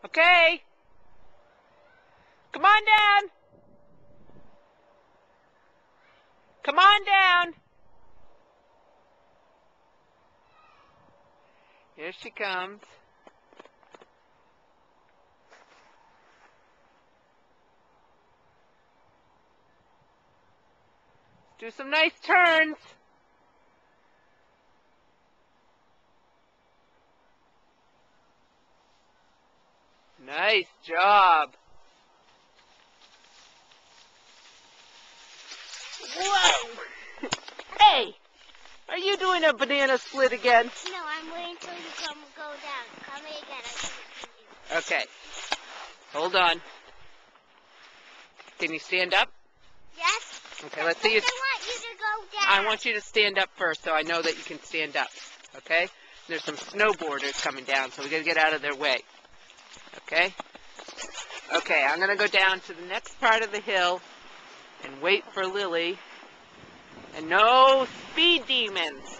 Okay. Come on down. Come on down. Here she comes. Do some nice turns. Nice job. Whoa! Hey! Are you doing a banana split again? No, I'm waiting until you go down. Come again. Okay. Hold on. Can you stand up? Yes. Okay, let's see you. I want you to go down. I want you to stand up first so I know that you can stand up. Okay? There's some snowboarders coming down, so we got to get out of their way. Okay? Okay, I'm going to go down to the next part of the hill and wait for Lily. And no speed demons.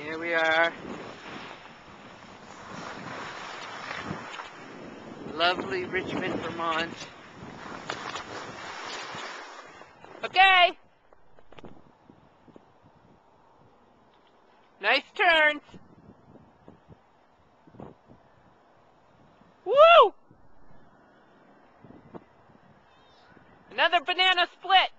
Here we are. Lovely Richmond, Vermont. Okay. Nice turns. Woo! Another banana split.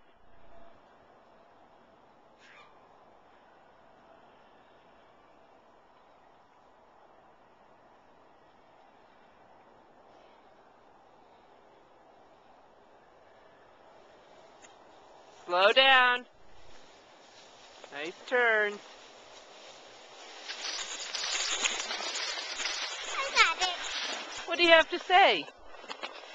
Slow down. Nice turns. I got it. What do you have to say?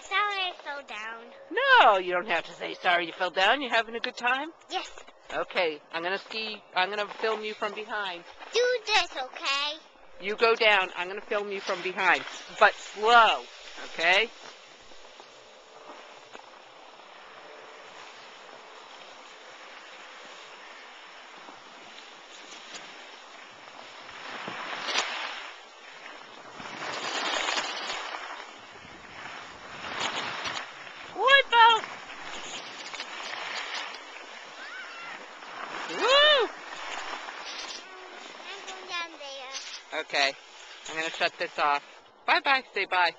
Sorry I fell down. No, you don't have to say sorry you fell down. You having a good time? Yes. Okay, I'm gonna film you from behind. Do this, okay? You go down, I'm gonna film you from behind. But slow, okay? Woodboat! Woo! I'm going down there. Okay, I'm gonna shut this off. Bye-bye, say bye.